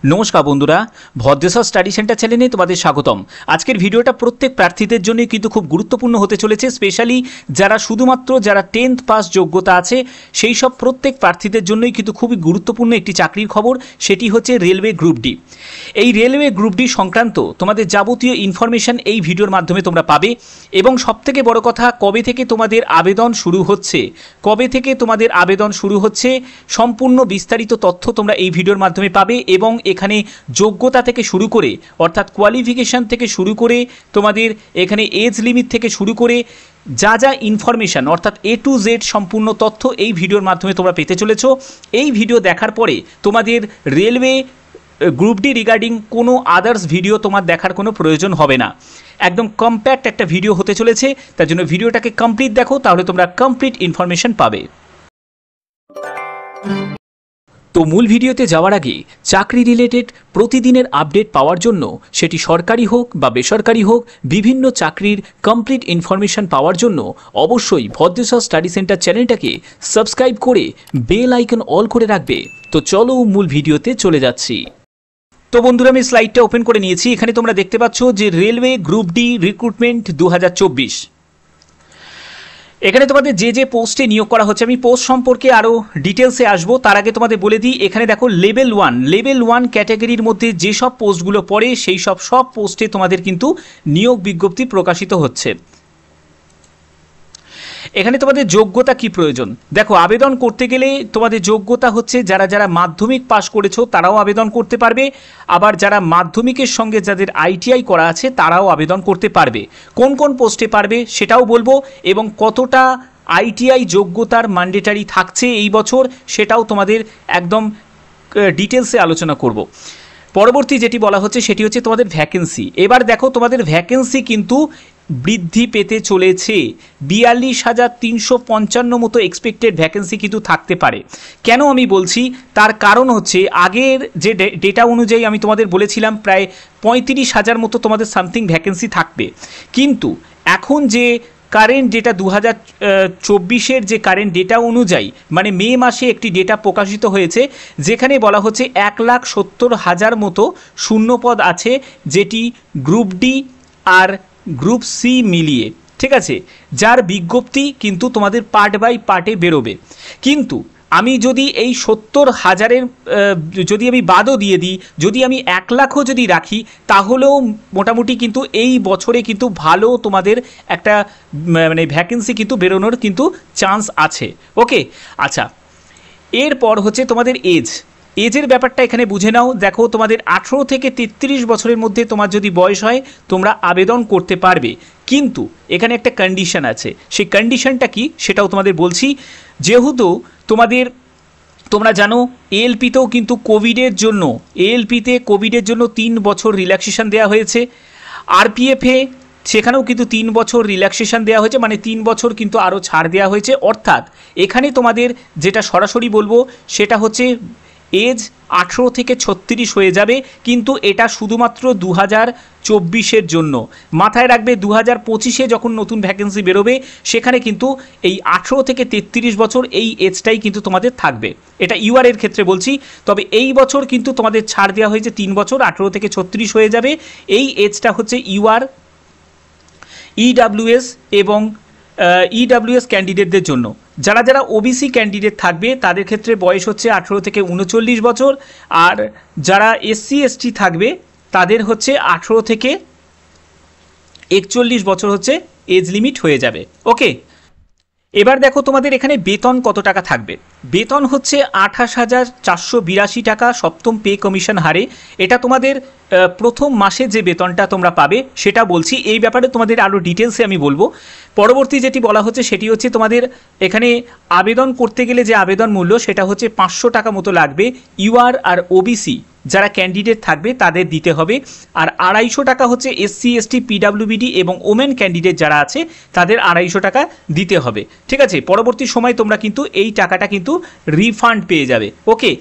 নমস্কার বন্ধুরা, Bhadreswar study centre চ্যানেলে তোমাদের স্বাগতম। আজকের ভিডিওটা প্রত্যেক প্রার্থীদের জন্য কিন্তু খুব গুরুত্বপূর্ণ হতে চলেছে, স্পেশালি যারা শুধুমাত্র 10th পাস যোগ্যতা আছে সেই সব প্রত্যেক প্রার্থীদের জন্যই কিন্তু খুবই গুরুত্বপূর্ণ একটি চাকরির খবর, সেটি হচ্ছে রেলওয়ে গ্রুপ ডি। এই রেলওয়ে গ্রুপ ডি সংক্রান্ত তোমাদের যাবতীয় ইনফরমেশন এই ভিডিওর মাধ্যমে তোমরা পাবে এবং সবথেকে বড় কথা, কবে থেকে তোমাদের আবেদন শুরু হচ্ছে সম্পূর্ণ বিস্তারিত তথ্য তোমরা এই ভিডিওর মাধ্যমে পাবে এবং এখানে যোগ্যতা থেকে শুরু করে অর্থাৎ কোয়ালিফিকেশন থেকে শুরু করে তোমাদের এখানে এজ লিমিট থেকে শুরু করে যা যা ইনফরমেশন অর্থাৎ A to Z সম্পূর্ণ তথ্য এই ভিডিওর মাধ্যমে তোমরা পেতে চলেছো। এই ভিডিও দেখার পরে তোমাদের রেলওয়ে গ্রুপ ডি রিগার্ডিং কোনো আদার্স ভিডিও তোমার দেখার কোনো প্রয়োজন হবে না। একদম কম্প্যাক্ট একটা ভিডিও হতে চলেছে, তার জন্য ভিডিওটাকে কমপ্লিট দেখো, তাহলে তোমরা কমপ্লিট ইনফরমেশন পাবে। তো মূল ভিডিওতে যাওয়ার আগে চাকরি রিলেটেড প্রতিদিনের আপডেট পাওয়ার জন্য, সেটি সরকারি হোক বা বেসরকারি হোক, বিভিন্ন চাকরির কমপ্লিট ইনফরমেশন পাওয়ার জন্য অবশ্যই ভদ্রেশ্বর স্টাডি সেন্টার চ্যানেলটাকে সাবস্ক্রাইব করে বেল আইকন অল করে রাখবে। তো চলো মূল ভিডিওতে চলে যাচ্ছি। তো বন্ধুরা, আমি স্লাইডটা ওপেন করে নিয়েছি। এখানে তোমরা দেখতে পাচ্ছ যে রেলওয়ে গ্রুপ ডি রিক্রুটমেন্ট 2024। এখানে তোমাদের যে পোস্টে নিয়োগ করা হচ্ছে, আমি পোস্ট সম্পর্কে আরও ডিটেলসে আসবো। তার আগে তোমাদের বলে দিই, এখানে দেখো লেভেল ওয়ান ক্যাটাগরির মধ্যে যেসব পোস্টগুলো পড়ে সেই সব পোস্টে তোমাদের কিন্তু নিয়োগ বিজ্ঞপ্তি প্রকাশিত হচ্ছে। এখানে তোমাদের যোগ্যতা কি প্রয়োজন দেখো, আবেদন করতে গেলে তোমাদের যোগ্যতা হচ্ছে যারা মাধ্যমিক পাশ করেছো তারাও আবেদন করতে পারবে, আবার যারা মাধ্যমিকের সঙ্গে যাদের ITI করা আছে তারাও আবেদন করতে পারবে। কোন কোন পোস্টে পারবে সেটাও বলবো এবং কতটা ITI যোগ্যতার ম্যান্ডেটারি থাকছে এই বছর সেটাও তোমাদের একদম ডিটেলসে আলোচনা করব। পরবর্তী যেটি বলা হচ্ছে সেটি হচ্ছে তোমাদের ভ্যাকেন্সি। এবার দেখো তোমাদের ভ্যাকেন্সি কিন্তু বৃদ্ধি পেতে চলেছে, 42,355 মতো এক্সপেক্টেড ভ্যাকেন্সি কিন্তু থাকতে পারে। কেন আমি বলছি, তার কারণ হচ্ছে আগের যে ডেটা অনুযায়ী আমি তোমাদের বলেছিলাম প্রায় 35,000 মতো তোমাদের সামথিং ভ্যাকেন্সি থাকবে, কিন্তু এখন যে কারেন্ট ডেটা 2024-এর যে কারেন্ট ডেটা অনুযায়ী মানে মে মাসে একটি ডেটা প্রকাশিত হয়েছে যেখানে বলা হচ্ছে 1,70,000 মতো শূন্যপদ আছে, যেটি গ্রুপ ডি আর গ্রুপ সি মিলিয়ে, ঠিক আছে, যার বিজ্ঞপ্তি কিন্তু তোমাদের পার্ট বাই পার্টে বেরোবে। কিন্তু আমি যদি এই 70,000-এর যদি আমি বাদও দিয়ে দিই, যদি আমি 1,00,000-ও যদি রাখি, তাহলেও মোটামুটি কিন্তু এই বছরে কিন্তু ভালো তোমাদের একটা মানে ভ্যাকেন্সি কিন্তু বেরোনোর কিন্তু চান্স আছে। ওকে, আচ্ছা, এরপর হচ্ছে তোমাদের এজের ব্যাপারটা এখানে বুঝে নাও। দেখো তোমাদের 18 থেকে 33 বছরের মধ্যে তোমার যদি বয়স হয় তোমরা আবেদন করতে পারবে, কিন্তু এখানে একটা কন্ডিশন আছে। সেই কন্ডিশনটা কি সেটাও তোমাদের বলছি। যেহেতু তোমরা জানো ALP-তেও কিন্তু কোভিডের জন্য 3 বছর রিল্যাক্সেশন দেওয়া হয়েছে, RPF-এ সেখানেও কিন্তু 3 বছর রিল্যাক্সেশন দেওয়া হয়েছে, মানে 3 বছর কিন্তু আরও ছাড় দেওয়া হয়েছে। অর্থাৎ এখানে তোমাদের যেটা সরাসরি বলবো সেটা হচ্ছে এজ 18 থেকে 36 হয়ে যাবে, কিন্তু এটা শুধুমাত্র 2024-এর জন্য। মাথায় রাখবে 2025-এ যখন নতুন ভ্যাকেন্সি বেরোবে সেখানে কিন্তু এই 18 থেকে 33 বছর এই এজটাই কিন্তু তোমাদের থাকবে। এটা ইউআর-এর ক্ষেত্রে বলছি, তবে এই বছর কিন্তু তোমাদের ছাড় দেওয়া হয়েছে 3 বছর, 18 থেকে 36 হয়ে যাবে। এই এজটা হচ্ছে ইউআর, EWS এবং EWS ক্যান্ডিডেটদের জন্য। যারা OBC ক্যান্ডিডেট থাকবে তাদের ক্ষেত্রে বয়স হচ্ছে 18 থেকে 39 বছর, আর যারা SC ST থাকবে তাদের হচ্ছে 18 থেকে 41 বছর হচ্ছে এজ লিমিট হয়ে যাবে। ওকে, এবার দেখো তোমাদের এখানে বেতন কত টাকা থাকবে। বেতন হচ্ছে 28,482 টাকা সপ্তম পে কমিশন হারে। এটা তোমাদের প্রথম মাসে যে বেতনটা তোমরা পাবে সেটা বলছি, এই ব্যাপারে তোমাদের আরও ডিটেলসে আমি বলবো। পরবর্তী যেটি বলা হচ্ছে সেটি হচ্ছে তোমাদের এখানে আবেদন করতে গেলে যে আবেদন মূল্য সেটা হচ্ছে 500 টাকা মতো লাগবে। ইউআর আর OBC যারা ক্যান্ডিডেট থাকবে তাদের দিতে হবে, আর 250 টাকা হচ্ছে SC ST PWBD এবং ওমেন ক্যান্ডিডেট যারা আছে তাদের 250 টাকা দিতে হবে। ঠিক আছে, পরবর্তী সময় তোমরা কিন্তু এই টাকাটা কিন্তু রিফান্ড পেয়ে যাবে। ওকে,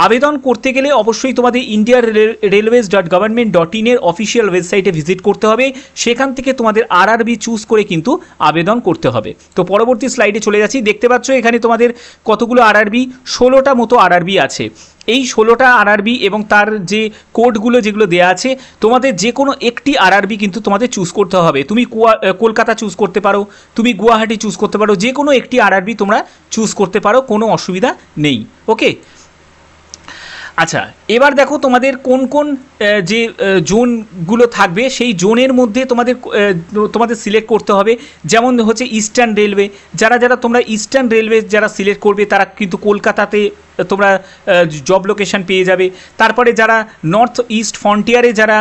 আবেদন করতে গেলে অবশ্যই তোমাদের indiarailways.government.in-এর অফিসিয়াল ওয়েবসাইটে ভিজিট করতে হবে, সেখান থেকে তোমাদের RRB চুজ করে কিন্তু আবেদন করতে হবে। তো পরবর্তী স্লাইডে চলে যাচ্ছি। দেখতে পাচ্ছ এখানে তোমাদের কতগুলো RRB, 16টা মতো RRB আছে। এই 16টা আরআরবি এবং তার যে কোডগুলো যেগুলো দেওয়া আছে, তোমাদের যে কোনো একটি আরআরবি কিন্তু তোমাদের চুজ করতে হবে। তুমি কলকাতা চুজ করতে পারো, তুমি গুয়াহাটি চুজ করতে পারো, যে কোনো একটি আরআরবি তোমরা চুজ করতে পারো, কোনো অসুবিধা নেই। ওকে, আচ্ছা এবার দেখো তোমাদের কোন কোন যে জোনগুলো থাকবে সেই জোনের মধ্যে তোমাদের সিলেক্ট করতে হবে। যেমন হচ্ছে ইস্টার্ন রেলওয়ে, যারা তোমরা ইস্টার্ন রেলওয়ে যারা সিলেক্ট করবে তারা কিন্তু কলকাতাতে তোমরা জব লোকেশন পেয়ে যাবে। তারপরে যারা নর্থ ইস্ট ফ্রন্টিয়ারে যারা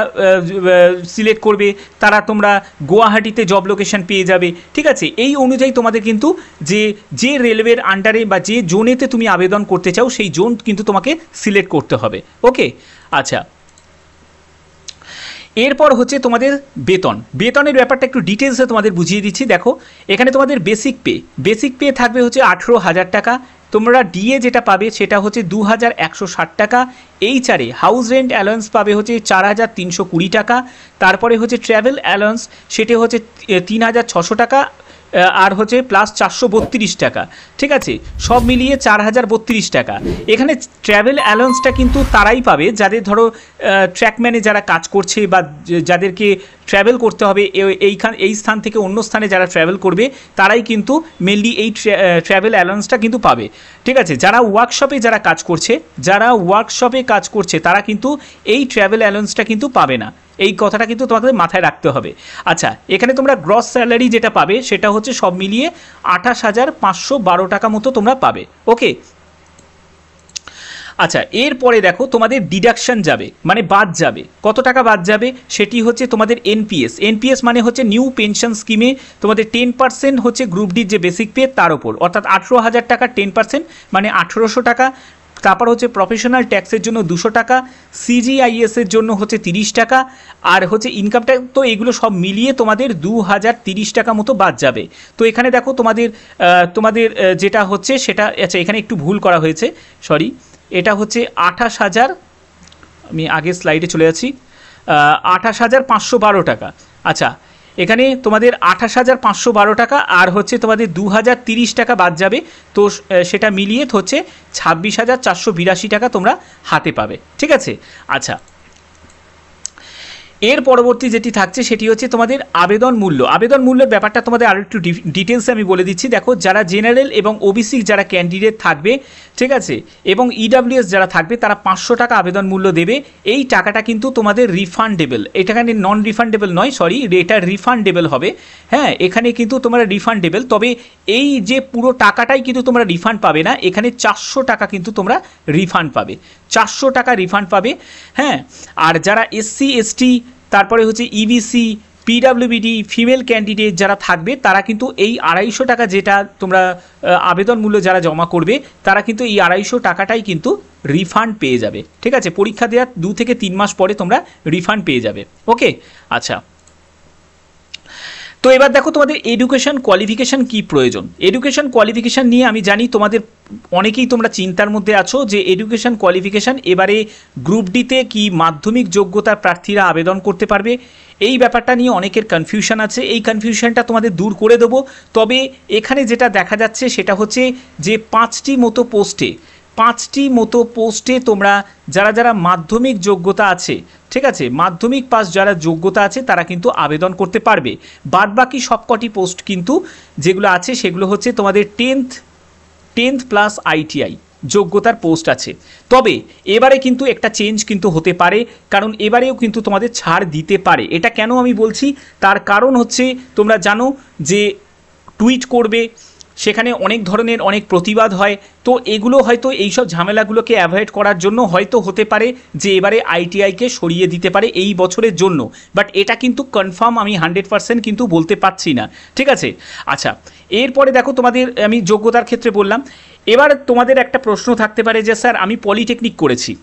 সিলেক্ট করবে তারা তোমরা গুয়াহাটিতে জব লোকেশন পেয়ে যাবে। ঠিক আছে, এই অনুযায়ী তোমাদের কিন্তু যে রেলওয়ের আন্ডারে বা যে জোনেতে তুমি আবেদন করতে চাও সেই জোন কিন্তু তোমাকে সিলেক্ট করতে হবে। ওকে, আচ্ছা এরপর হচ্ছে তোমাদের বেতনের ব্যাপারটা একটু ডিটেলসে তোমাদের বুঝিয়ে দিচ্ছি। দেখো এখানে তোমাদের বেসিক পে থাকবে হচ্ছে 18,000 টাকা। তোমরা ডিএ যেটা পাবে সেটা হচ্ছে 2,160 টাকা। এইচআরে হাউস রেন্ট অ্যালাউন্স পাবে হচ্ছে 4,320 টাকা। তারপরে হচ্ছে ট্র্যাভেল অ্যালাউন্স সেটা হচ্ছে 3,600 টাকা আর হচ্ছে প্লাস 432 টাকা। ঠিক আছে, সব মিলিয়ে 4,032 টাকা। এখানে ট্র্যাভেল অ্যালাউন্সটা কিন্তু তারাই পাবে যাদের ধরো ট্র্যাকম্যানে যারা কাজ করছে বা যাদেরকে ট্র্যাভেল করতে হবে এই স্থান থেকে অন্য স্থানে যারা ট্র্যাভেল করবে তারাই কিন্তু মেনলি এই ট্র্যাভেল অ্যালাউন্সটা কিন্তু পাবে। ঠিক আছে, যারা ওয়ার্কশপে কাজ করছে তারা কিন্তু এই ট্র্যাভেল অ্যালাউন্সটা কিন্তু পাবে না। এই কথাটা কিন্তু তোমাদের মাথায় রাখতে হবে। আচ্ছা, এখানে তোমরা গ্রস স্যালারি যেটা পাবে সেটা হচ্ছে সব মিলিয়ে 28,512 টাকা মতো তোমরা পাবে। ওকে, আচ্ছা এরপরে দেখো তোমাদের ডিডাকশন যাবে, মানে বাদ যাবে। কত টাকা বাদ যাবে সেটি হচ্ছে তোমাদের এনপিএস মানে হচ্ছে নিউ পেনশন স্কিমে তোমাদের 10% হচ্ছে গ্রুপ ডির যে বেসিক পে তার ওপর, অর্থাৎ 18,000 টাকা 10% মানে 1,800 টাকা। তারপর হচ্ছে প্রফেশনাল ট্যাক্সের জন্য 200 টাকা, সিজিআইএসের জন্য হচ্ছে 30 টাকা, আর হচ্ছে ইনকাম ট্যাক্স। তো এগুলো সব মিলিয়ে তোমাদের 2,030 টাকা মতো বাদ যাবে। তো এখানে দেখো তোমাদের যেটা হচ্ছে সেটা, আচ্ছা এখানে একটু ভুল করা হয়েছে, সরি, এটা হচ্ছে 28,000, আমি আগের স্লাইডে চলে যাচ্ছি, 28,512 টাকা। আচ্ছা এখানে তোমাদের 28,512 টাকা আর হচ্ছে তোমাদের 2,030 টাকা বাদ যাবে। তো সেটা মিলিয়ে হচ্ছে 26,482 টাকা তোমরা হাতে পাবে। ঠিক আছে, আচ্ছা এর পরবর্তী যেটি থাকছে সেটি হচ্ছে তোমাদের আবেদন মূল্যের ব্যাপারটা তোমাদের আরও একটু ডিটেলসে আমি বলে দিচ্ছি। দেখো যারা জেনারেল এবং ওবিসি যারা ক্যান্ডিডেট থাকবে, ঠিক আছে, এবং ইডাব্লিউএস যারা থাকবে তারা 500 টাকা আবেদন মূল্য দেবে। এই টাকাটা কিন্তু তোমাদের রিফান্ডেবল, এটা এখানে নন রিফান্ডেবল নয়, সরি, এটা রিফান্ডেবল হবে। হ্যাঁ, এখানে কিন্তু তোমরা রিফান্ডেবল, তবে এই যে পুরো টাকাটাই কিন্তু তোমরা রিফান্ড পাবে না, এখানে 400 টাকা কিন্তু তোমরা রিফান্ড পাবে, 400 টাকা রিফান্ড পাবে। হ্যাঁ, আর যারা এসসি এসটি তারপরে হচ্ছে ইবিসি পিডাব্লিউবিডি ফিমেল ক্যান্ডিডেট যারা থাকবে তারা কিন্তু এই 250 টাকা যেটা তোমরা আবেদন মূল্য যারা জমা করবে তারা কিন্তু এই 250 টাকাটাই কিন্তু রিফান্ড পেয়ে যাবে। ঠিক আছে, পরীক্ষা দেওয়ার 2 থেকে 3 মাস পরে তোমরা রিফান্ড পেয়ে যাবে। ওকে, আচ্ছা তো এবার দেখো তোমাদের এডুকেশন কোয়ালিফিকেশান কি প্রয়োজন। এডুকেশন কোয়ালিফিকেশান নিয়ে আমি জানি তোমাদের অনেকেই তোমরা চিন্তার মধ্যে আছো যে এডুকেশন কোয়ালিফিকেশান এবারে গ্রুপ ডিতে কি মাধ্যমিক যোগ্যতার প্রার্থীরা আবেদন করতে পারবে, এই ব্যাপারটা নিয়ে অনেকের কনফিউশন আছে। এই কনফিউশনটা তোমাদের দূর করে দেবো। তবে এখানে যেটা দেখা যাচ্ছে সেটা হচ্ছে যে 5টি মতো পোস্টে তোমরা যারা মাধ্যমিক যোগ্যতা আছে, ঠিক আছে, মাধ্যমিক পাস যারা যোগ্যতা আছে তারা কিন্তু আবেদন করতে পারবে। বাদবাকি সবকটি পোস্ট কিন্তু যেগুলো আছে সেগুলো হচ্ছে তোমাদের 10th প্লাস আইটিআই যোগ্যতার পোস্ট আছে। তবে এবারে কিন্তু একটা চেঞ্জ কিন্তু হতে পারে, কারণ এবারেও কিন্তু তোমাদের ছাড় দিতে পারে। এটা কেন আমি বলছি, তার কারণ হচ্ছে তোমরা জানো যে টুইট করবে, সেখানে অনেক ধরনের অনেক প্রতিবাদ হয়। তো এগুলো হয়তো এইসব ঝামেলাগুলোকে অ্যাভয়েড করার জন্য হয়তো হতে পারে যে এবারে আইটিআইকে সরিয়ে দিতে পারে এই বছরের জন্য, বাট এটা কিন্তু কনফার্ম আমি 100% কিন্তু বলতে পারছি না। ঠিক আছে, আচ্ছা এরপরে দেখো তোমাদের আমি যোগ্যতার ক্ষেত্রে বললাম। এবার তোমাদের একটা প্রশ্ন থাকতে পারে যে স্যার আমি পলিটেকনিক করেছি,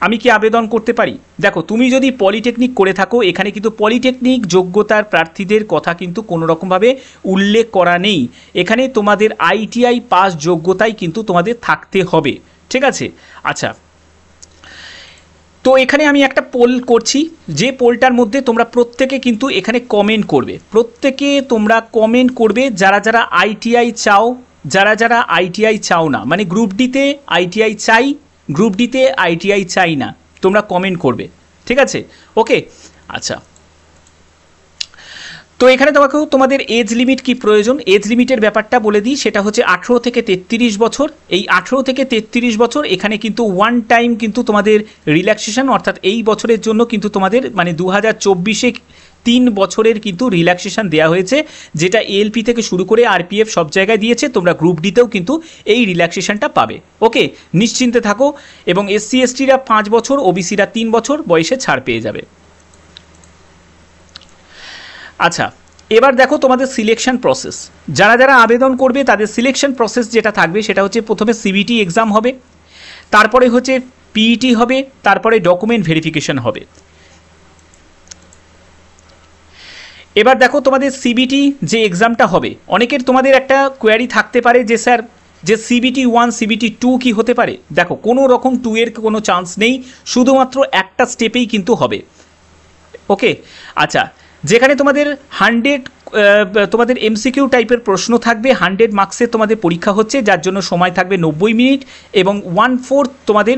আমি কি আবেদন করতে পারি? দেখো তুমি যদি পলিটেকনিক করে থাকো এখানে কিন্তু পলিটেকনিক যোগ্যতার প্রার্থীদের কথা কিন্তু কোনো রকমভাবে উল্লেখ করা নেই। এখানে তোমাদের আইটিআই পাস যোগ্যতাই কিন্তু তোমাদের থাকতে হবে। ঠিক আছে, আচ্ছা তো এখানে আমি একটা পোল করছি, যে পোলটার মধ্যে তোমরা প্রত্যেকে কিন্তু এখানে কমেন্ট করবে, যারা আইটিআই চাও, যারা আইটিআই চাও না, মানে গ্রুপ ডিতে আইটিআই চাই গ্রুপ ডিতে ITI চাই না, তোমরা কমেন্ট করবে, ঠিক আছে? ওকে, আচ্ছা। তো এখানে তোমাদের এজ লিমিট কি প্রয়োজন, এজ লিমিটের ব্যাপারটা বলে দিই, সেটা হচ্ছে 18 থেকে 33 বছর। এই 18 থেকে 33 বছর এখানে কিন্তু ওয়ান টাইম কিন্তু তোমাদের রিল্যাক্সেশন, অর্থাৎ এই বছরের জন্য কিন্তু তোমাদের মানে 2024-এ 3 বছরের কিন্তু রিল্যাক্সেশন দেওয়া হয়েছে, যেটা ALP থেকে শুরু করে RPF সব জায়গায় দিয়েছে। তোমরা গ্রুপ ডিতেও কিন্তু এই রিল্যাক্সেশনটা পাবে। ওকে, নিশ্চিন্তে থাকো। এবং SC STরা 5 বছর, OBCরা 3 বছর বয়সে ছাড় পেয়ে যাবে। আচ্ছা, এবার দেখো তোমাদের সিলেকশন প্রসেস, যারা যারা আবেদন করবে তাদের সিলেকশন প্রসেস যেটা থাকবে সেটা হচ্ছে প্রথমে CBT এক্সাম হবে, তারপরে হচ্ছে PET হবে, তারপরে ডকুমেন্ট ভেরিফিকেশন হবে। এবার দেখো তোমাদের CBT যে এক্সামটা হবে, অনেকের তোমাদের একটা কোয়ারি থাকতে পারে যে স্যার যে CBT 1 CBT 2 কি হতে পারে। দেখো, কোনো রকম 2 এর কোনো চান্স নেই, শুধুমাত্র একটা স্টেপেই কিন্তু হবে। ওকে, আচ্ছা, যেখানে তোমাদের 100 তোমাদের MCQ টাইপের প্রশ্ন থাকবে, 100 মার্কসের তোমাদের পরীক্ষা হচ্ছে, যার জন্য সময় থাকবে 90 মিনিট এবং 1/4 তোমাদের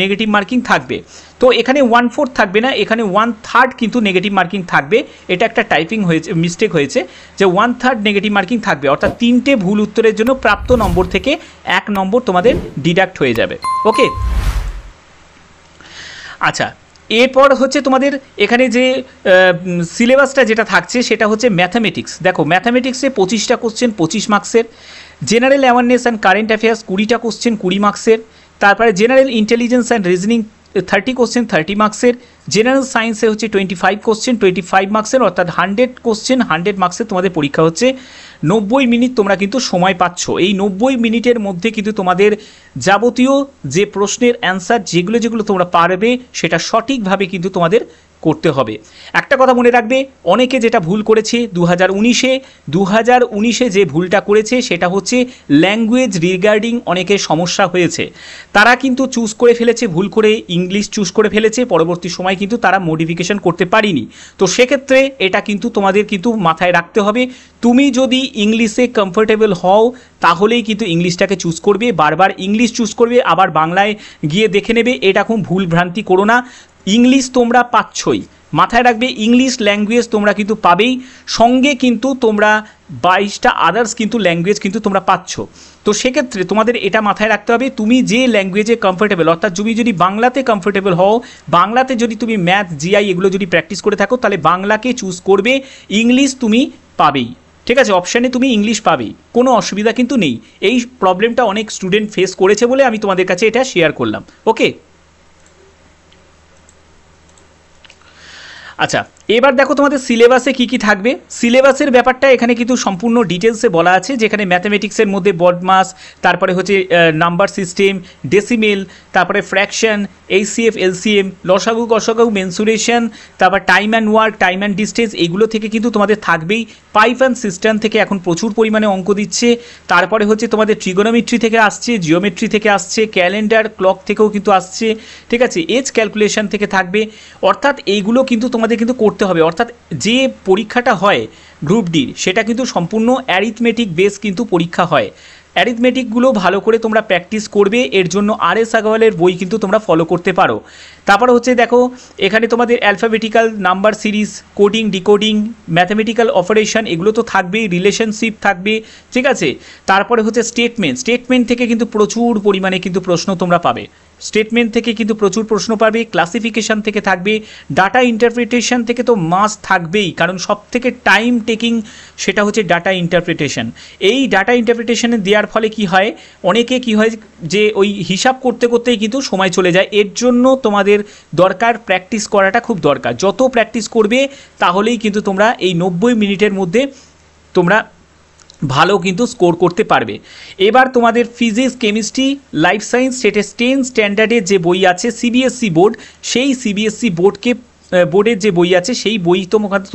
নেগেটিভ মার্কিং থাকবে। তো এখানে 1/4 থাকবে না, এখানে 1/3 কিন্তু নেগেটিভ মার্কিং থাকবে। এটা একটা টাইপিং হয়েছে, মিস্টেক হয়েছে, যে 1/3 নেগেটিভ মার্কিং থাকবে, অর্থাৎ 3টে ভুল উত্তরের জন্য প্রাপ্ত নম্বর থেকে 1 নম্বর তোমাদের ডিডাক্ট হয়ে যাবে। ওকে, আচ্ছা, এরপর হচ্ছে তোমাদের এখানে যে সিলেবাসটা যেটা থাকছে সেটা হচ্ছে ম্যাথামেটিক্স। দেখো, ম্যাথামেটিক্সে 25টা কোশ্চেন 25 মার্কসের, general awareness and current affairs 20টা কোশ্চেন 20 মার্কসের, তারপরে general intelligence and reasoning 30 question 30 মার্কসের, জেনারেল সায়েন্সে হচ্ছে 25 কোশ্চেন 25 মার্কসের, অর্থাৎ 100 কোশ্চেন 100 মার্কসের তোমাদের পরীক্ষা হচ্ছে। 90 মিনিট তোমরা কিন্তু সময় পাচ্ছ। এই 90 মিনিটের মধ্যে কিন্তু তোমাদের যাবতীয় যে প্রশ্নের অ্যান্সার যেগুলো তোমরা পারবে সেটা সঠিকভাবে কিন্তু তোমাদের করতে হবে। একটা কথা মনে রাখবে, অনেকে যেটা ভুল করেছে 2019-এ যে ভুলটা করেছে সেটা হচ্ছে ল্যাঙ্গুয়েজ রিগার্ডিং অনেকের সমস্যা হয়েছে। তারা কিন্তু চুজ করে ফেলেছে ভুল করে, ইংলিশ চুজ করে ফেলেছে, পরবর্তী সময় কিন্তু তারা মডিফিকেশন করতে পারেনি। তো সেক্ষেত্রে এটা কিন্তু তোমাদের কিন্তু মাথায় রাখতে হবে, তুমি যদি ইংলিশে কমফোর্টেবল হও তাহলেই কিন্তু ইংলিশটাকে চুজ করবে, বারবার ইংলিশ চুজ করবে, আবার বাংলায় গিয়ে দেখে নেবে। এটা খুব ভুল ভ্রান্তি করো না। ইংলিশ তোমরা পাচ্ছই, মাথায় রাখবে, ইংলিশ ল্যাঙ্গুয়েজ তোমরা কিন্তু পাবেই, সঙ্গে কিন্তু তোমরা 22টা আদার্স কিন্তু ল্যাঙ্গুয়েজ কিন্তু তোমরা পাচ্ছ। তো সেক্ষেত্রে তোমাদের এটা মাথায় রাখতে হবে, তুমি যে ল্যাঙ্গুয়েজে কমফোর্টেবল, অর্থাৎ তুমি যদি বাংলাতে কমফোর্টেবল হও, বাংলাতে যদি তুমি ম্যাথ GI এগুলো যদি প্র্যাকটিস করে থাকো, তাহলে বাংলাকে চুজ করবে, ইংলিশ তুমি পাবেই। ঠিক আছে, অপশানে তুমি ইংলিশ পাবেই, কোনো অসুবিধা কিন্তু নেই। এই প্রবলেমটা অনেক স্টুডেন্ট ফেস করেছে বলে আমি তোমাদের কাছে এটা শেয়ার করলাম। ওকে, আচ্ছা, এবার দেখো তোমাদের সিলেবাসে কি কি থাকবে। সিলেবাসের ব্যাপারটা এখানে কিন্তু সম্পূর্ণ ডিটেলসে বলা আছে, যেখানে ম্যাথামেটিক্সের মধ্যে বডমাস, তারপরে হচ্ছে নাম্বার সিস্টেম, ডেসিমেল, তারপরে ফ্র্যাকশন, HCF LCM, লসাগু গসাগু, মেনসুরেশন, তারপর time and work, time and distance, এইগুলো থেকে কিন্তু তোমাদের থাকবেই। পাইপ অ্যান্ড সিস্টেম থেকে এখন প্রচুর পরিমাণে অঙ্ক দিচ্ছে। তারপরে হচ্ছে তোমাদের ট্রিগোনোমেট্রি থেকে আসছে, জিওমেট্রি থেকে আসছে, ক্যালেন্ডার ক্লক থেকেও কিন্তু আসছে। ঠিক আছে, এজ ক্যালকুলেশন থেকে থাকবে। অর্থাৎ এইগুলো কিন্তু তোমাদের কিন্তু করতে হবে। অর্থাৎ যে পরীক্ষাটা হয় গ্রুপ ডির সেটা কিন্তু সম্পূর্ণ অ্যারিথমেটিক বেস কিন্তু পরীক্ষা হয়। অ্যারিথমেটিকগুলো ভালো করে তোমরা প্র্যাকটিস করবে, এর জন্য RS আগরওয়ালের বই কিন্তু তোমরা ফলো করতে পারো। তারপরে হচ্ছে দেখো, এখানে তোমাদের alphabetical number series, coding decoding, mathematical operation, এগুলো তো থাকবেই, রিলেশনশিপ থাকবে। ঠিক আছে, তারপরে হচ্ছে স্টেটমেন্ট থেকে কিন্তু প্রচুর পরিমাণে কিন্তু প্রশ্ন তোমরা পাবে, স্টেটমেন্ট থেকে কিন্তু প্রচুর প্রশ্ন পাবে। ক্লাসিফিকেশন থেকে থাকবে, ডাটা ইন্টারপ্রিটেশন থেকে তো মাস্ট থাকবেই, কারণ সব থেকে টাইম টেকিং সেটা হচ্ছে ডাটা ইন্টারপ্রিটেশন। এই ডাটা ইন্টারপ্রিটেশনে দেওয়ার ফলে কি হয়, অনেকে কি হয় যে ওই হিসাব করতে করতেই কিন্তু সময় চলে যায়। এর জন্য তোমাদের দরকার প্র্যাকটিস করাটা খুব দরকার। যত প্র্যাকটিস করবে তাহলেই কিন্তু তোমরা এই 90 মিনিটের মধ্যে তোমরা ভালো কিন্তু স্কোর করতে পারবে। এবার তোমাদের ফিজিক্স, কেমিস্ট্রি, লাইফ সায়েন্স, সেটা 10 স্ট্যান্ডার্ডের যে বই আছে CBSE বোর্ড, সেই CBSE বোর্ডের যে বই আছে সেই বই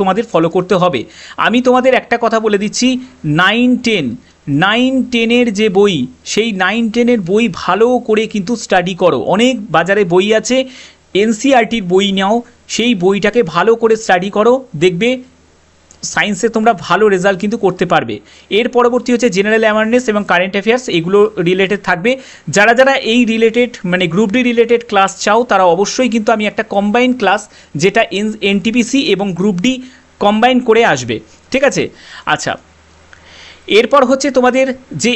তোমাদের ফলো করতে হবে। আমি তোমাদের একটা কথা বলে দিচ্ছি, 9-10 যে বই, সেই 9-10 বই ভালো করে কিন্তু স্টাডি করো। অনেক বাজারে বই আছে, NCERTর বই নাও, সেই বইটাকে ভালো করে স্টাডি করো, দেখবে সায়েন্সে তোমরা ভালো রেজাল্ট কিন্তু করতে পারবে। এর পরবর্তী হচ্ছে জেনারেল অ্যাওয়ারনেস এবং কারেন্ট অ্যাফেয়ার্স, এগুলো রিলেটেড থাকবে। যারা যারা এই রিলেটেড মানে গ্রুপ ডি রিলেটেড ক্লাস চাও তারা অবশ্যই কিন্তু আমি একটা কম্বাইন ক্লাস যেটা এনটিপিসি এবং গ্রুপ ডি কম্বাইন করে আসবে, ঠিক আছে। আচ্ছা, এরপর হচ্ছে তোমাদের যে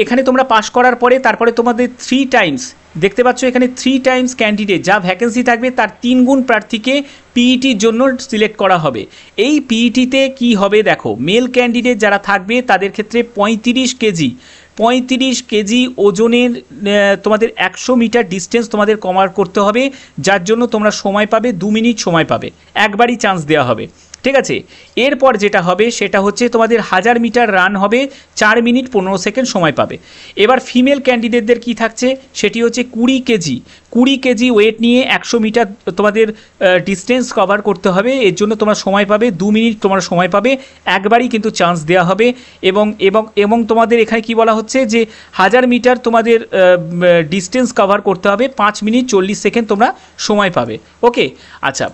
এখানে তোমরা পাস করার পরে তারপরে তোমাদের 3 টাইমস দেখতে পাচ্ছ এখানে 3 টাইমস ক্যান্ডিডেট যা ভ্যাকেন্সি থাকবে তার 3 গুণ প্রার্থীকে পিইটির জন্য সিলেক্ট করা হবে। এই পিইটিতে কি হবে দেখো, মেল ক্যান্ডিডেট যারা থাকবে তাদের ক্ষেত্রে 35 কেজি ওজনের তোমাদের 100 মিটার ডিস্টেন্স তোমাদের কভার করতে হবে, যার জন্য তোমরা সময় পাবে 2 মিনিট সময় পাবে, একবারই চান্স দেওয়া হবে, ঠিক আছে। এরপর যেটা হবে সেটা হচ্ছে তোমাদের 1000 মিটার রান হবে, 4 মিনিট 15 সেকেন্ড সময় পাবে। এবার ফিমেল ক্যান্ডিডেটদের কি থাকছে সেটি হচ্ছে 20 কেজি ওয়েট নিয়ে 100 মিটার তোমাদের ডিস্টেন্স কভার করতে হবে, এর জন্য তোমরা সময় পাবে 2 মিনিট তোমরা সময় পাবে, একবারই কিন্তু চান্স দেওয়া হবে। এবং তোমাদের এখানে কি বলা হচ্ছে যে 1000 মিটার তোমাদের ডিস্টেন্স কভার করতে হবে, 5 মিনিট 40 সেকেন্ড তোমরা সময় পাবে, ওকে। আচ্ছা,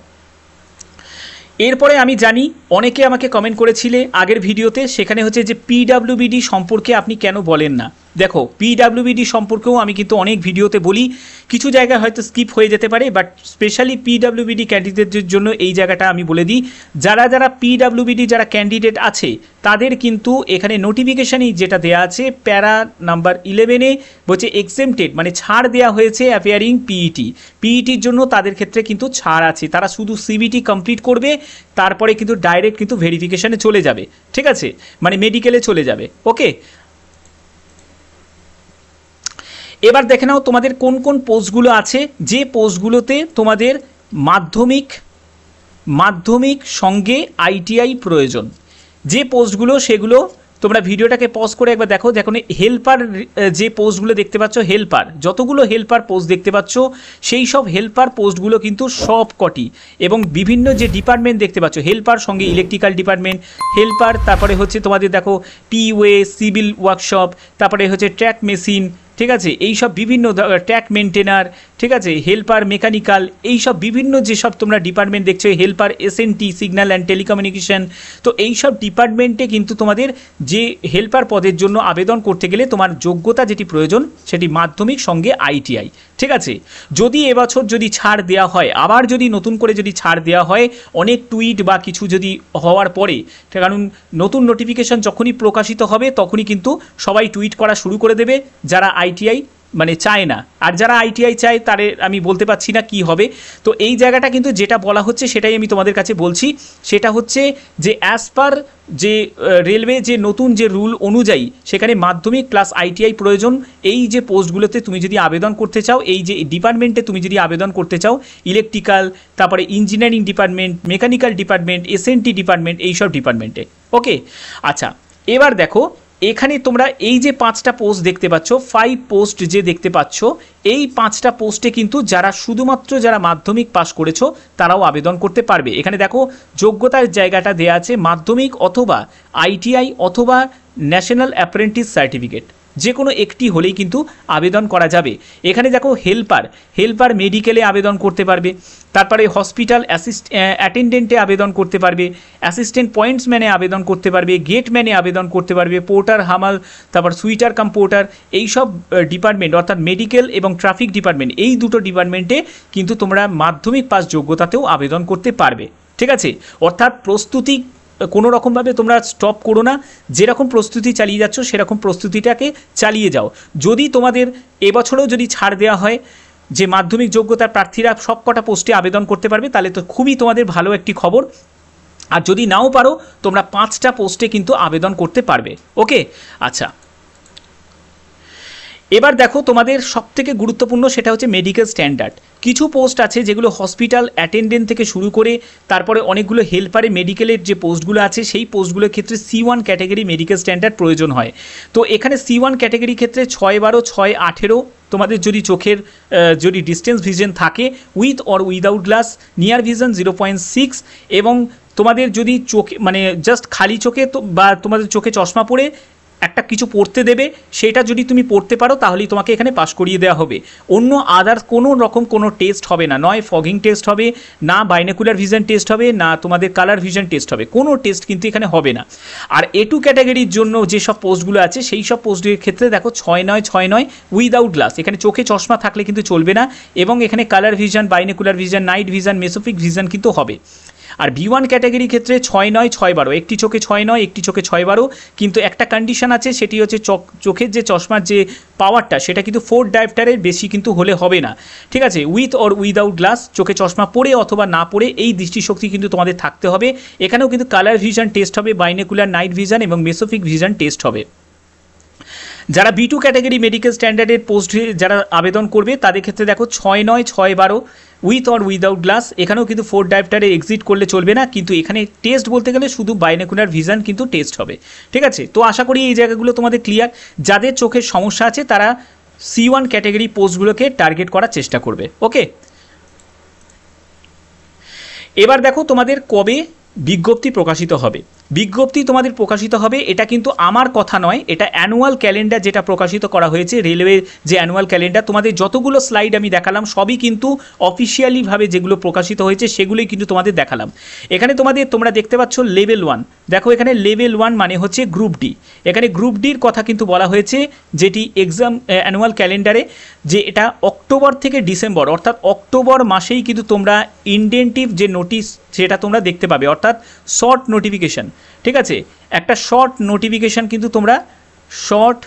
এরপরে আমি জানি অনেকে আমাকে কমেন্ট করেছিলে আগের ভিডিওতে, সেখানে হচ্ছে যে পিডাব্লিউবিডি সম্পর্কে আপনি কেন বলেন না। দেখো, পিডাব্লিউবিডি সম্পর্কেও আমি কিন্তু অনেক ভিডিওতে বলি, কিছু জায়গায় হয়তো স্কিপ হয়ে যেতে পারে, বাট স্পেশালি পিডাব্লিউবিডি ক্যান্ডিডেটদের জন্য এই জায়গাটা আমি বলে দিই। যারা পিডাব্লিউবিডি যারা ক্যান্ডিডেট আছে তাদের কিন্তু এখানে নোটিফিকেশানই যেটা দেওয়া আছে প্যারা নাম্বার 11-এ বলছে এক্সেমটেড, মানে ছাড় দেওয়া হয়েছে অ্যাপিয়ারিং পিইটির জন্য তাদের ক্ষেত্রে কিন্তু ছাড় আছে, তারা শুধু সিবিটি কমপ্লিট করবে, তারপরে কিন্তু ডাইরেক্ট কিন্তু ভেরিফিকেশানে চলে যাবে, ঠিক আছে, মানে মেডিকেলে চলে যাবে, ওকে। এবার দেখে নাও তোমাদের কোন কোন পোস্টগুলো আছে, যে পোস্টগুলোতে তোমাদের মাধ্যমিক সঙ্গে আইটিআই প্রয়োজন, যে পোস্টগুলো সেগুলো তোমরা ভিডিওটাকে পজ করে একবার দেখো। দেখো হেল্পার যে পোস্টগুলো দেখতে পাচ্ছ, হেল্পার যতগুলো হেল্পার পোস্ট দেখতে পাচ্ছ সেই সব হেল্পার পোস্টগুলো কিন্তু সব কটি, এবং বিভিন্ন যে ডিপার্টমেন্ট দেখতে পাচ্ছ, হেল্পার সঙ্গে ইলেকট্রিক্যাল ডিপার্টমেন্ট হেল্পার, তারপরে হচ্ছে তোমাদের দেখো পিওয়ে সিভিল ওয়ার্কশপ, তারপরে হচ্ছে ট্র্যাক মেশিন, ঠিক আছে, এই সব বিভিন্ন ট্র্যাক মেনটেনার, ঠিক আছে, হেল্পার মেকানিক্যাল, এই সব বিভিন্ন যেসব তোমরা ডিপার্টমেন্ট দেখছো, helper SNT signal and telecommunication, তো এই সব ডিপার্টমেন্টে কিন্তু তোমাদের যে হেল্পার পদের জন্য আবেদন করতে গেলে তোমার যোগ্যতা যেটি প্রয়োজন সেটি মাধ্যমিক সঙ্গে আইটিআই, ঠিক আছে। যদি এবছর যদি ছাড় দেওয়া হয়, আবার যদি নতুন করে যদি ছাড় দেওয়া হয়, অনেক টুইট বা কিছু যদি হওয়ার পরে, কারণ নতুন নোটিফিকেশন যখনই প্রকাশিত হবে তখনই কিন্তু সবাই টুইট করা শুরু করে দেবে যারা আইটিআই মানে চায় না, আর যারা আইটিআই চায় তাদের আমি বলতে পারছি না কি হবে। তো এই জায়গাটা কিন্তু যেটা বলা হচ্ছে সেটাই আমি তোমাদের কাছে বলছি, সেটা হচ্ছে যে অ্যাজ পার যে রেলওয়ে যে নতুন যে রুল অনুযায়ী সেখানে মাধ্যমিক প্লাস আইটিআই প্রয়োজন। এই যে পোস্টগুলোতে তুমি যদি আবেদন করতে চাও, এই যে ডিপার্টমেন্টে তুমি যদি আবেদন করতে চাও, ইলেকট্রিক্যাল, তারপরে engineering department, mechanical department, SNT department, এই সব ডিপার্টমেন্টে, ওকে। আচ্ছা, এবার দেখো এখানে তোমরা এই যে 5টা পোস্ট দেখতে পাচ্ছ, 5 পোস্ট যে দেখতে পাচ্ছ, এই 5টা পোস্টে কিন্তু শুধুমাত্র যারা মাধ্যমিক পাস করেছো তারাও আবেদন করতে পারবে। এখানে দেখো যোগ্যতার জায়গাটা দেওয়া আছে মাধ্যমিক অথবা আইটিআই অথবা ন্যাশনাল অ্যাপ্রেন্টিস সার্টিফিকেট, যে কোনো একটি হলেই কিন্তু আবেদন করা যাবে। এখানে দেখো হেল্পার মেডিকেলে আবেদন করতে পারবে, তারপরে হসপিটাল অ্যাটেন্ডেন্টে আবেদন করতে পারবে, অ্যাসিস্ট্যান্ট পয়েন্টসম্যানে আবেদন করতে পারবে, গেটম্যানে আবেদন করতে পারবে, পোর্টার হামাল, তারপর সুইটার কাম পোর্টার, এইসব ডিপার্টমেন্ট অর্থাৎ মেডিকেল এবং ট্রাফিক ডিপার্টমেন্ট, এই দুটো ডিপার্টমেন্টে কিন্তু তোমরা মাধ্যমিক পাস যোগ্যতাতেও আবেদন করতে পারবে, ঠিক আছে। অর্থাৎ প্রস্তুতি কোনো রকমভাবে তোমরা স্টপ করো না, যেরকম প্রস্তুতি চালিয়ে যাচ্ছ সেরকম প্রস্তুতিটাকে চালিয়ে যাও। যদি তোমাদের এবছরেও যদি ছাড় দেওয়া হয় যে মাধ্যমিক যোগ্যতার প্রার্থীরা সব কটা পোস্টে আবেদন করতে পারবে, তাহলে তো খুবই তোমাদের ভালো একটি খবর। আর যদি নাও পারো তোমরা 5টা পোস্টে কিন্তু আবেদন করতে পারবে, ওকে। আচ্ছা, এবার দেখো তোমাদের সবথেকে গুরুত্বপূর্ণ সেটা হচ্ছে মেডিকেল স্ট্যান্ডার্ড। কিছু পোস্ট আছে যেগুলো হসপিটাল অ্যাটেন্ডেন্ট থেকে শুরু করে তারপরে অনেকগুলো হেল্পারে মেডিকেলের যে পোস্টগুলো আছে সেই পোস্টগুলোর ক্ষেত্রে C1 ক্যাটাগরি মেডিকেল স্ট্যান্ডার্ড প্রয়োজন হয়। তো এখানে C1 ক্যাটাগরির ক্ষেত্রে 6/12, 6/18 তোমাদের যদি চোখের যদি ডিস্টেন্স ভিশন থাকে with or without glass, near vision 0.6, এবং তোমাদের যদি চোখে মানে জাস্ট খালি চোখে বা তোমাদের চোখে চশমা পরে একটা কিছু পড়তে দেবে, সেটা যদি তুমি পড়তে পারো তাহলেই তোমাকে এখানে পাস করিয়ে দেওয়া হবে। অন্য আদার্স কোনো রকম কোনো টেস্ট হবে না, নয় ফগিং টেস্ট হবে, না বাইনোকুলার ভিশন টেস্ট হবে, না তোমাদের কালার ভিশন টেস্ট হবে, কোনো টেস্ট কিন্তু এখানে হবে না। আর A2 ক্যাটাগরির জন্য যেসব পোস্টগুলো আছে সেই সব পোস্টের ক্ষেত্রে দেখো 6-9 উইদাউট গ্লাস, এখানে চোখে চশমা থাকলে কিন্তু চলবে না, এবং এখানে colour vision, binocular vision, night vision, mesopic vision কিন্তু হবে। আর B1 ক্যাটাগরির ক্ষেত্রে 6-9-6-12, একটি চোখে 6-9, একটি চোখে 6-12, কিন্তু একটা কন্ডিশন আছে, সেটি হচ্ছে চোখের যে চশমার যে পাওয়ারটা সেটা কিন্তু 4 ডায়োপ্টারের বেশি কিন্তু হলে হবে না, ঠিক আছে। উইথ অর উইদাউট গ্লাস, চোখে চশমা পরে অথবা না পরে এই দৃষ্টিশক্তি কিন্তু তোমাদের থাকতে হবে। এখানেও কিন্তু কালার ভিশন টেস্ট হবে, বাইনোকুলার নাইট ভিশন এবং মেসোপিক ভিশন টেস্ট হবে। যারা B2 ক্যাটাগরি মেডিকেল স্ট্যান্ডার্ডের পোস্টে যারা আবেদন করবে তাদের ক্ষেত্রে দেখো 6-9-6-12 উইথ অর উইদাউট গ্লাস, এখানেও কিন্তু 4 ডায়োপ্টারে এক্সিট করলে চলবে না, কিন্তু এখানে টেস্ট বলতে গেলে শুধু বাইনোকুলার ভিশন কিন্তু টেস্ট হবে, ঠিক আছে। তো আশা করি এই জায়গাগুলো তোমাদের ক্লিয়ার। যাদের চোখের সমস্যা আছে তারা C1 ক্যাটাগরি পোস্টগুলোকে টার্গেট করার চেষ্টা করবে, ওকে। এবার দেখো তোমাদের কবে বিজ্ঞপ্তি প্রকাশিত হবে। বিজ্ঞপ্তি তোমাদের প্রকাশিত হবে, এটা কিন্তু আমার কথা নয়, এটা অ্যানুয়াল ক্যালেন্ডার যেটা প্রকাশিত করা হয়েছে, রেলওয়ের যে অ্যানুয়াল ক্যালেন্ডার, তোমাদের যতগুলো স্লাইড আমি দেখালাম সবই কিন্তু অফিসিয়ালিভাবে যেগুলো প্রকাশিত হয়েছে সেগুলোই কিন্তু তোমাদের দেখালাম। এখানে তোমরা দেখতে পাচ্ছ লেভেল 1, দেখো এখানে লেভেল 1 মানে হচ্ছে গ্রুপ ডি। এখানে গ্রুপ ডির কথা কিন্তু বলা হয়েছে, যেটি এক্সাম অ্যানুয়াল ক্যালেন্ডারে, যে এটা অক্টোবর থেকে ডিসেম্বর, অর্থাৎ অক্টোবর মাসেই কিন্তু তোমরা ইনডেন্টিভ যে নোটিশ সেটা তোমরা দেখতে পাবে, অর্থাৎ শর্ট নোটিফিকেশান, ঠিক আছে। একটা শর্ট নোটিফিকেশান কিন্তু তোমরা শর্ট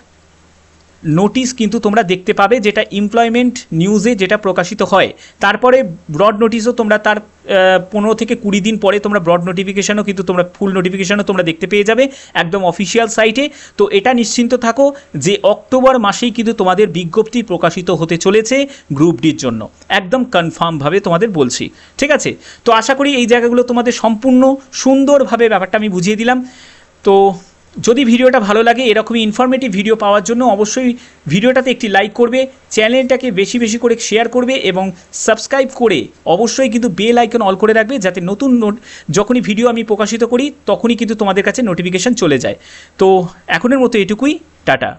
নোটিশ কিন্তু তোমরা দেখতে পাবে, যেটা এমপ্লয়মেন্ট নিউজে যেটা প্রকাশিত হয়। তারপরে ব্রড নোটিশও তোমরা তার 15 থেকে 20 দিন পরে তোমরা ব্রড নোটিফিকেশানও কিন্তু তোমরা ফুল নোটিফিকেশানও তোমরা দেখতে পেয়ে যাবে একদম অফিসিয়াল সাইটে। তো এটা নিশ্চিন্ত থাকো যে অক্টোবর মাসেই কিন্তু তোমাদের বিজ্ঞপ্তি প্রকাশিত হতে চলেছে গ্রুপ ডির জন্য, একদম কনফার্মভাবে তোমাদের বলছি, ঠিক আছে। তো আশা করি এই জায়গাগুলো তোমাদের সম্পূর্ণ সুন্দরভাবে ব্যাপারটা আমি বুঝিয়ে দিলাম। তো যদি ভিডিওটা ভালো লাগে, এরকমই ইনফরমেটিভ ভিডিও পাওয়ার জন্য অবশ্যই ভিডিওটাতে একটি লাইক করবে, চ্যানেলটাকে বেশি বেশি করে শেয়ার করবে এবং সাবস্ক্রাইব করে অবশ্যই কিন্তু বেল আইকন অল করে রাখবে, যাতে নতুন যখনই ভিডিও আমি প্রকাশিত করি তখনই কিন্তু তোমাদের কাছে নোটিফিকেশান চলে যায়। তো এখনের মতো এটুকুই, টাটা।